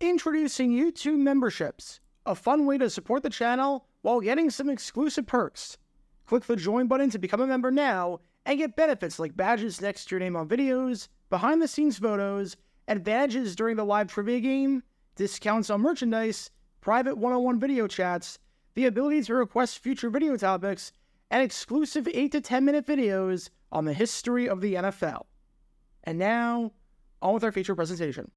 Introducing YouTube memberships, a fun way to support the channel while getting some exclusive perks. Click the join button to become a member now and get benefits like badges next to your name on videos, behind-the-scenes photos, advantages during the live trivia game, discounts on merchandise, private one-on-one video chats, the ability to request future video topics, and exclusive 8 to 10 minute videos on the history of the NFL. And now, on with our feature presentation.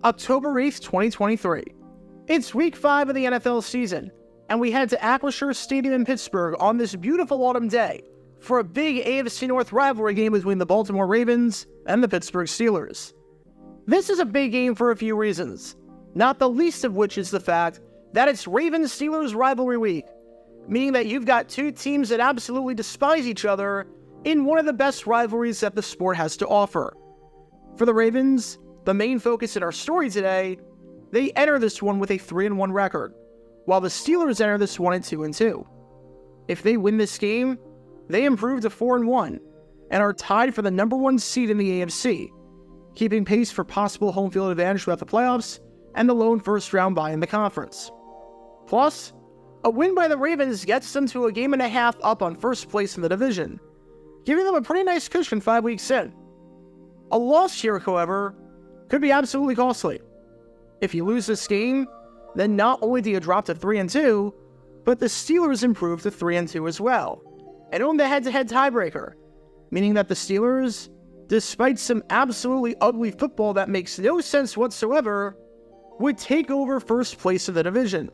October 8th, 2023. It's week 5 of the NFL season, and we head to Acrisure Stadium in Pittsburgh on this beautiful autumn day for a big AFC North rivalry game between the Baltimore Ravens and the Pittsburgh Steelers. This is a big game for a few reasons, not the least of which is the fact that it's Ravens-Steelers rivalry week, meaning that you've got two teams that absolutely despise each other in one of the best rivalries that the sport has to offer. For the Ravens, the main focus in our story today, they enter this one with a 3-1 record, while the Steelers enter this one at 2-2. If they win this game, they improve to 4-1 and are tied for the number 1 seed in the AFC, keeping pace for possible home field advantage throughout the playoffs and the lone first-round bye in the conference. Plus, a win by the Ravens gets them to a game and a half up on first place in the division, giving them a pretty nice cushion 5 weeks in. A loss here, however, could be absolutely costly. If you lose this game, then not only do you drop to 3-2, but the Steelers improve to 3-2 as well, and own the head-to-head tiebreaker, meaning that the Steelers, despite some absolutely ugly football that makes no sense whatsoever, would take over first place in the division.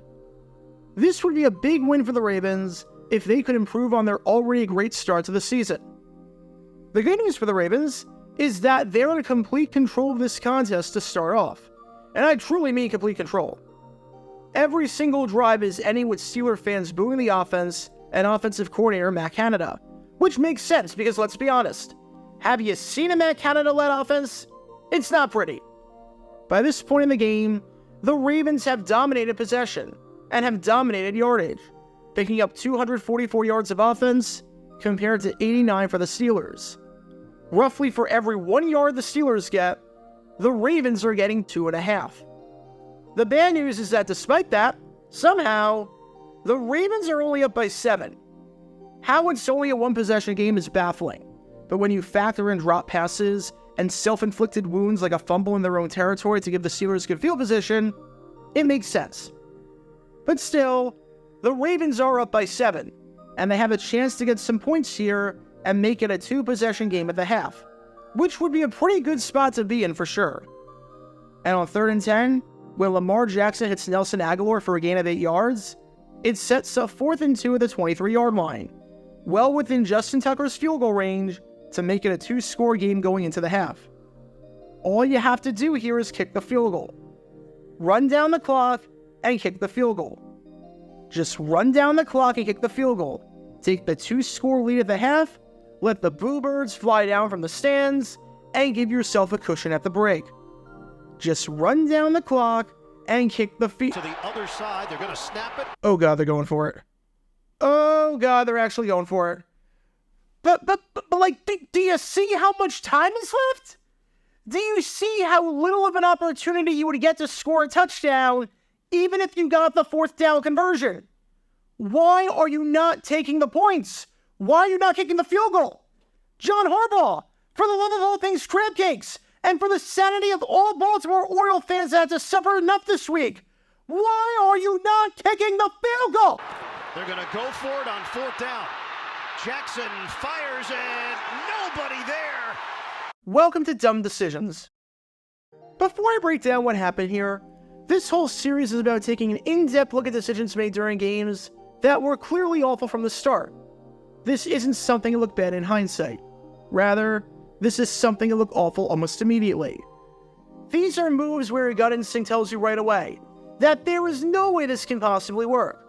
This would be a big win for the Ravens if they could improve on their already great start to the season. The good news for the Ravens is that they're in complete control of this contest to start off, and I truly mean complete control. Every single drive is ending with Steeler fans booing the offense and offensive coordinator Matt Canada, which makes sense because let's be honest, have you seen a Matt Canada-led offense? It's not pretty. By this point in the game, the Ravens have dominated possession and have dominated yardage, picking up 244 yards of offense compared to 89 for the Steelers. Roughly for every 1 yard the Steelers get, the Ravens are getting 2.5. The bad news is that despite that, somehow, the Ravens are only up by 7. How it's only a one-possession game is baffling, but when you factor in drop passes and self-inflicted wounds like a fumble in their own territory to give the Steelers good field position, it makes sense. But still, the Ravens are up by 7, and they have a chance to get some points here and make it a 2-possession game at the half, which would be a pretty good spot to be in for sure. And on 3rd and 10, when Lamar Jackson hits Nelson Aguilar for a gain of 8 yards, it sets up 4th and 2 at the 23-yard line, well within Justin Tucker's field goal range to make it a 2-score game going into the half. All you have to do here is kick the field goal. Run down the clock and kick the field goal. Just run down the clock and kick the field goal. Take the 2-score lead at the half, let the boo birds fly down from the stands, and give yourself a cushion at the break. Just run down the clock and kick the field. To the other side, they're going to snap it. Oh god, they're going for it. Oh god, they're actually going for it. But like, do you see how much time is left? Do you see how little of an opportunity you would get to score a touchdown, even if you got the 4th down conversion? Why are you not taking the points? Why are you not kicking the field goal? John Harbaugh, for the love of all things crab cakes, and for the sanity of all Baltimore Oriole fans that had to suffer enough this week, why are you not kicking the field goal? They're going to go for it on 4th down. Jackson fires and nobody there. Welcome to Dumb Decisions. Before I break down what happened here, this whole series is about taking an in-depth look at decisions made during games that were clearly awful from the start. This isn't something to look bad in hindsight. Rather, this is something to look awful almost immediately. These are moves where your gut instinct tells you right away that there is no way this can possibly work.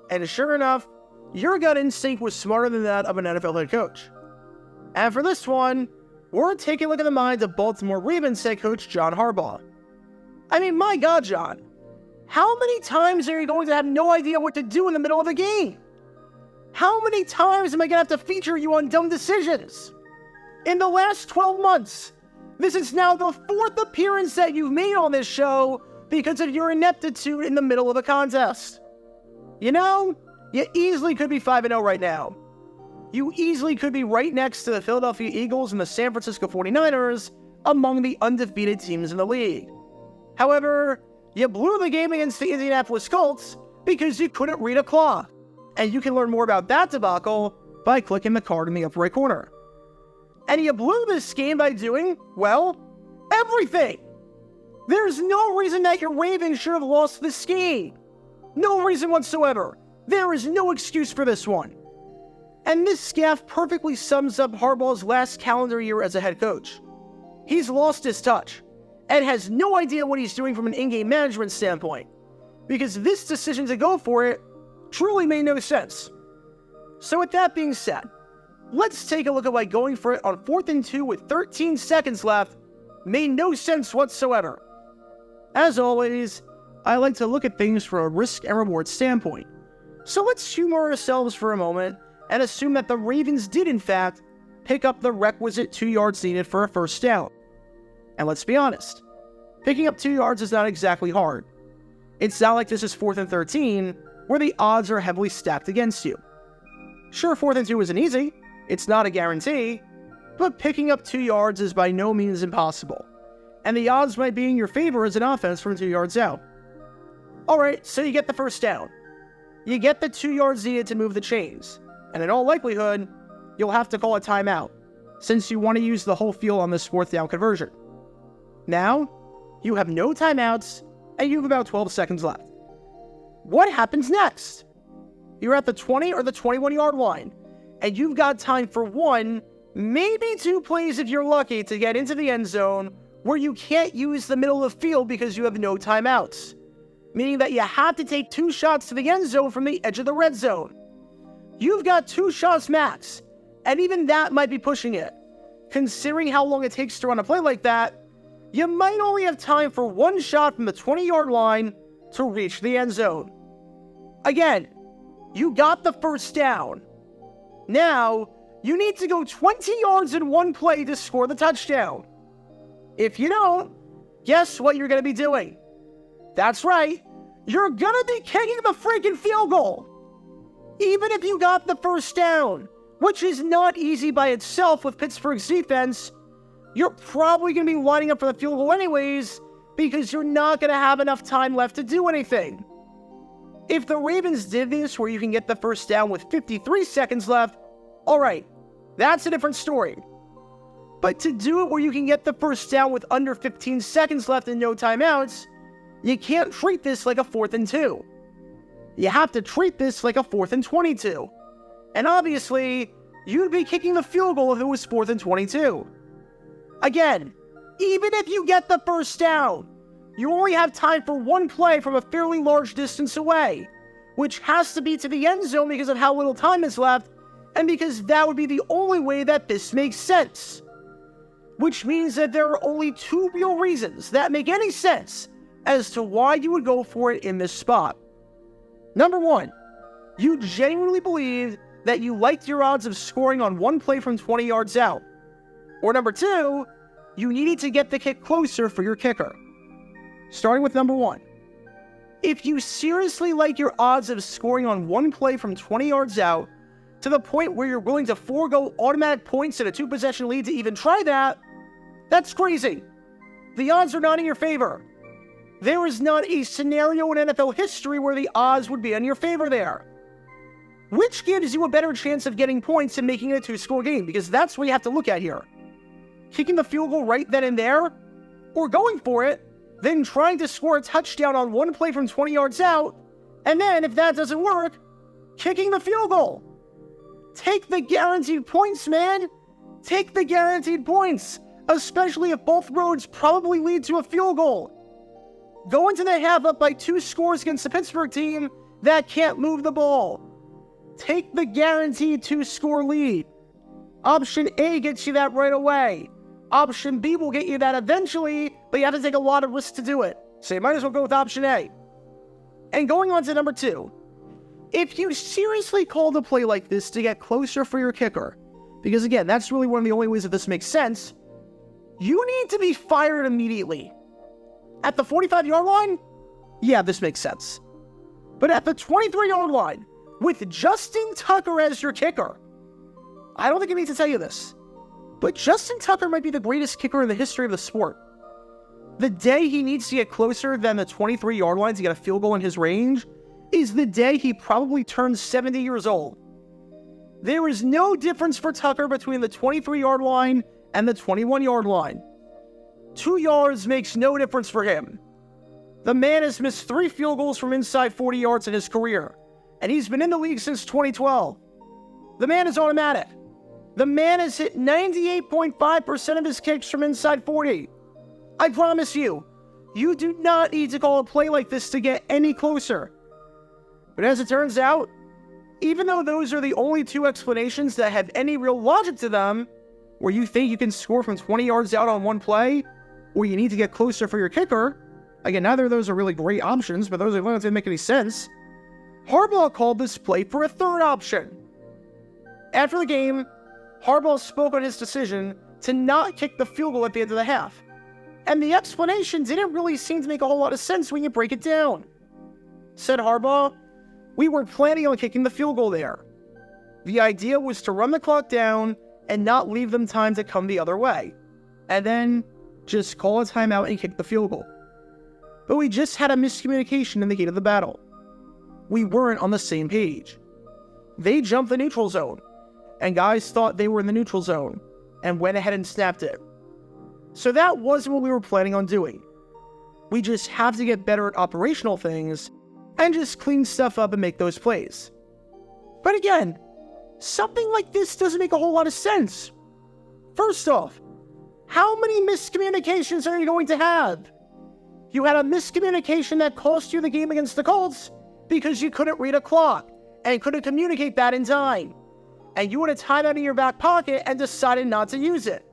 And sure enough, your gut instinct was smarter than that of an NFL head coach. And for this one, we're taking a look at the mind of Baltimore Ravens head coach John Harbaugh. I mean, my God, John, how many times are you going to have no idea what to do in the middle of a game? How many times am I going to have to feature you on dumb decisions? In the last 12 months, This is now the 4th appearance that you've made on this show because of your ineptitude in the middle of a contest. You know, you easily could be 5-0 right now. You easily could be right next to the Philadelphia Eagles and the San Francisco 49ers among the undefeated teams in the league. However, you blew the game against the Indianapolis Colts because you couldn't read a clock. And you can learn more about that debacle by clicking the card in the upper right corner. And you blew this game by doing, well, everything. There's no reason that your Ravens should have lost this game. No reason whatsoever. There is no excuse for this one. And this gaffe perfectly sums up Harbaugh's last calendar year as a head coach. He's lost his touch and has no idea what he's doing from an in-game management standpoint, because this decision to go for it truly made no sense. So with that being said, let's take a look at why going for it on 4th and 2 with 13 seconds left made no sense whatsoever. As always, I like to look at things from a risk and reward standpoint. So let's humor ourselves for a moment and assume that the Ravens did in fact pick up the requisite 2 yards needed for a first down. And let's be honest, picking up 2 yards is not exactly hard. It's not like this is 4th and 13, where the odds are heavily stacked against you. Sure, 4th and 2 isn't easy, it's not a guarantee, but picking up 2 yards is by no means impossible, and the odds might be in your favor as an offense from 2 yards out. Alright, so you get the first down. You get the 2 yards needed to move the chains, and in all likelihood, you'll have to call a timeout, since you want to use the whole field on this 4th down conversion. Now, you have no timeouts, and you have about 12 seconds left. What happens next? You're at the 20 or the 21-yard line, and you've got time for 1, maybe 2 plays if you're lucky to get into the end zone where you can't use the middle of the field because you have no timeouts, meaning that you have to take 2 shots to the end zone from the edge of the red zone. You've got 2 shots max, and even that might be pushing it. Considering how long it takes to run a play like that, you might only have time for 1 shot from the 20-yard line to reach the end zone. Again, you got the first down. Now, you need to go 20 yards in 1 play to score the touchdown. If you don't, guess what you're going to be doing? That's right, you're going to be kicking the freaking field goal. Even if you got the first down, which is not easy by itself with Pittsburgh's defense, you're probably going to be lining up for the field goal anyways, because you're not going to have enough time left to do anything. If the Ravens did this where you can get the first down with 53 seconds left, alright, that's a different story. But to do it where you can get the first down with under 15 seconds left and no timeouts, you can't treat this like a 4th and 2. You have to treat this like a 4th and 22. And obviously, you'd be kicking the field goal if it was 4th and 22. Again, even if you get the first down, you only have time for 1 play from a fairly large distance away, which has to be to the end zone because of how little time is left, and because that would be the only way that this makes sense. Which means that there are only 2 real reasons that make any sense as to why you would go for it in this spot. Number 1, you genuinely believe that you liked your odds of scoring on 1 play from 20 yards out. Or number 2, you needed to get the kick closer for your kicker. Starting with number 1. If you seriously like your odds of scoring on 1 play from 20 yards out, to the point where you're willing to forego automatic points and a 2-possession lead to even try that, that's crazy. The odds are not in your favor. There is not a scenario in NFL history where the odds would be in your favor there. Which gives you a better chance of getting points and making it a 2-score game, because that's what you have to look at here. Kicking the field goal right then and there, or going for it, then trying to score a touchdown on 1 play from 20 yards out, and then, if that doesn't work, kicking the field goal. Take the guaranteed points, man! Take the guaranteed points, especially if both roads probably lead to a field goal. Go into the half up by 2 scores against the Pittsburgh team that can't move the ball. Take the guaranteed 2-score lead. Option A gets you that right away. Option B will get you that eventually, but you have to take a lot of risks to do it. So you might as well go with option A. And going on to number 2. If you seriously called a play like this to get closer for your kicker, because again, that's really one of the only ways that this makes sense, you need to be fired immediately. At the 45-yard line, yeah, this makes sense. But at the 23-yard line, with Justin Tucker as your kicker, I don't think I need to tell you this, but Justin Tucker might be the greatest kicker in the history of the sport. The day he needs to get closer than the 23-yard line to get a field goal in his range is the day he probably turns 70 years old. There is no difference for Tucker between the 23-yard line and the 21-yard line. 2 yards makes no difference for him. The man has missed 3 field goals from inside 40 yards in his career, and he's been in the league since 2012. The man is automatic. The man has hit 98.5% of his kicks from inside 40. I promise you, you do not need to call a play like this to get any closer. But as it turns out, even though those are the only 2 explanations that have any real logic to them, where you think you can score from 20 yards out on one play, or you need to get closer for your kicker, again, neither of those are really great options, but those are the ones that didn't make any sense, Harbaugh called this play for a third option. After the game, Harbaugh spoke on his decision to not kick the field goal at the end of the half. And the explanation didn't really seem to make a whole lot of sense when you break it down. Said Harbaugh, "We were planning on kicking the field goal there. The idea was to run the clock down and not leave them time to come the other way. And then just call a timeout and kick the field goal. But we just had a miscommunication in the heat of the battle. We weren't on the same page. They jumped the neutral zone, and guys thought they were in the neutral zone and went ahead and snapped it. So that wasn't what we were planning on doing. We just have to get better at operational things and just clean stuff up and make those plays." But again, something like this doesn't make a whole lot of sense. First off, how many miscommunications are you going to have? You had a miscommunication that cost you the game against the Colts because you couldn't read a clock and couldn't communicate that in time. And you had a timeout in your back pocket and decided not to use it.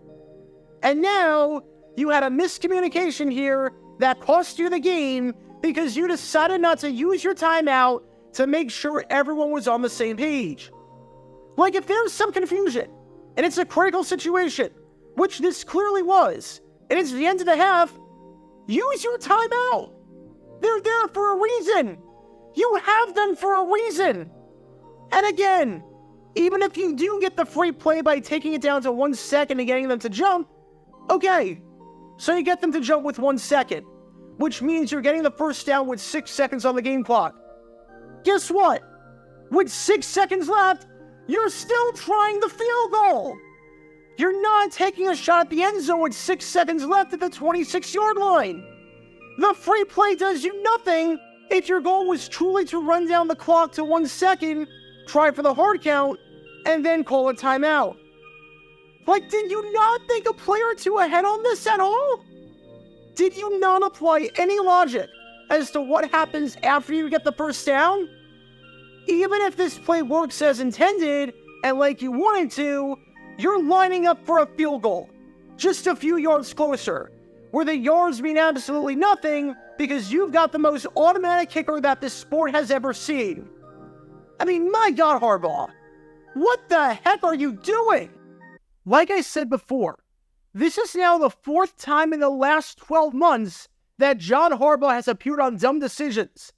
And now, you had a miscommunication here that cost you the game because you decided not to use your timeout to make sure everyone was on the same page. Like, if there's some confusion, and it's a critical situation, which this clearly was, and it's the end of the half, use your timeout. They're there for a reason. You have them for a reason. And again, even if you do get the free play by taking it down to 1 second and getting them to jump, okay, so you get them to jump with 1 second, which means you're getting the first down with 6 seconds on the game clock. Guess what? With 6 seconds left, you're still trying the field goal. You're not taking a shot at the end zone with 6 seconds left at the 26-yard line. The free play does you nothing if your goal was truly to run down the clock to 1 second, try for the hard count, and then call a timeout. Like, did you not think a play or two ahead on this at all? Did you not apply any logic as to what happens after you get the first down? Even if this play works as intended, and like you wanted to, you're lining up for a field goal, just a few yards closer, where the yards mean absolutely nothing because you've got the most automatic kicker that this sport has ever seen. I mean, my God, Harbaugh, what the heck are you doing? Like I said before, this is now the 4th time in the last 12 months that John Harbaugh has appeared on dumb decisions.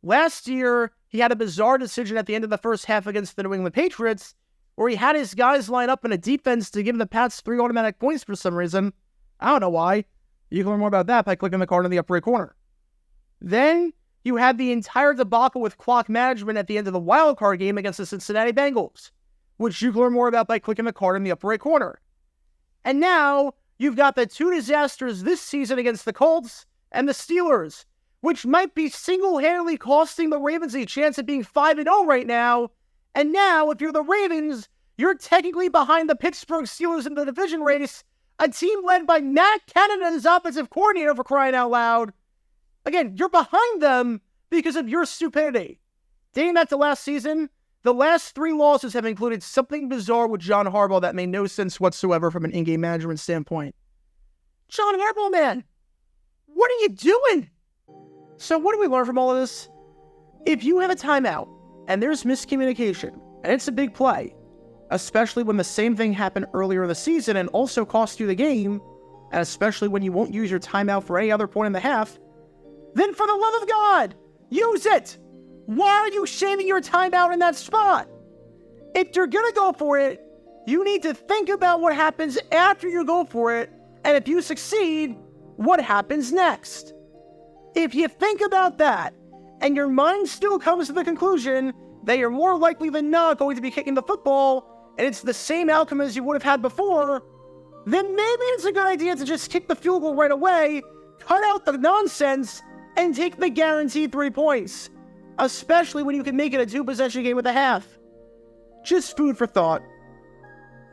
Last year, he had a bizarre decision at the end of the first half against the New England Patriots, where he had his guys line up in a defense to give the Pats 3 automatic points for some reason. I don't know why. You can learn more about that by clicking the card in the upper right corner. Then, you had the entire debacle with clock management at the end of the wildcard game against the Cincinnati Bengals, which you can learn more about by clicking the card in the upper right corner. And now, you've got the 2 disasters this season against the Colts and the Steelers, which might be single-handedly costing the Ravens a chance at being 5-0 right now. And now, if you're the Ravens, you're technically behind the Pittsburgh Steelers in the division race, a team led by Matt Canada as offensive coordinator, for crying out loud. Again, you're behind them because of your stupidity. Dating back to last season, the last 3 losses have included something bizarre with John Harbaugh that made no sense whatsoever from an in-game management standpoint. John Harbaugh, man, what are you doing? So what do we learn from all of this? If you have a timeout and there's miscommunication, and it's a big play, especially when the same thing happened earlier in the season and also cost you the game, and especially when you won't use your timeout for any other point in the half, then for the love of God, use it! Why are you shaving your timeout in that spot? If you're gonna go for it, you need to think about what happens after you go for it, and if you succeed, what happens next. If you think about that, and your mind still comes to the conclusion that you're more likely than not going to be kicking the football, and it's the same outcome as you would have had before, then maybe it's a good idea to just kick the field goal right away, cut out the nonsense, and take the guaranteed 3 points, especially when you can make it a 2-possession game with a half. Just food for thought.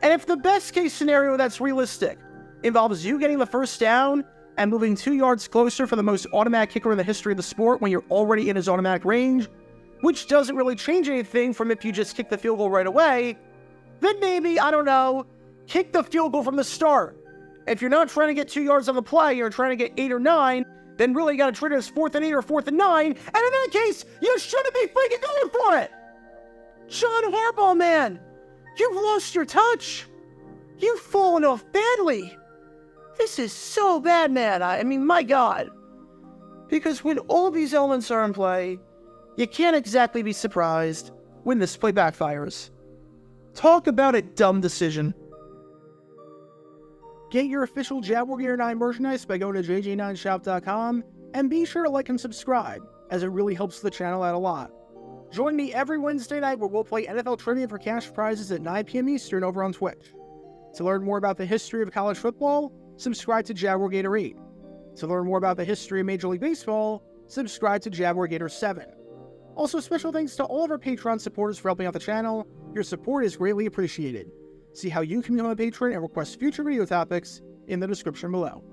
And if the best case scenario that's realistic involves you getting the first down and moving 2 yards closer for the most automatic kicker in the history of the sport when you're already in his automatic range, which doesn't really change anything from if you just kick the field goal right away, then maybe, I don't know, kick the field goal from the start. If you're not trying to get 2 yards on the play, you're trying to get 8 or 9, then really you got to treat it as 4th and 8 or 4th and 9, and in that case, you shouldn't be freaking going for it! John Harbaugh, man! You've lost your touch! You've fallen off badly! This is so bad, man. I mean, my God. Because when all these elements are in play, you can't exactly be surprised when this play backfires. Talk about a dumb decision. Get your official Jaguar Gear 9 merchandise by going to jj9shop.com, and be sure to like and subscribe, as it really helps the channel out a lot. Join me every Wednesday night where we'll play NFL Trivia for cash prizes at 9 p.m. Eastern over on Twitch. To learn more about the history of college football, subscribe to Jaguar Gator 8. To learn more about the history of Major League Baseball, subscribe to Jaguar Gator 7. Also, special thanks to all of our Patreon supporters for helping out the channel. Your support is greatly appreciated. See how you can become a patron and request future video topics in the description below.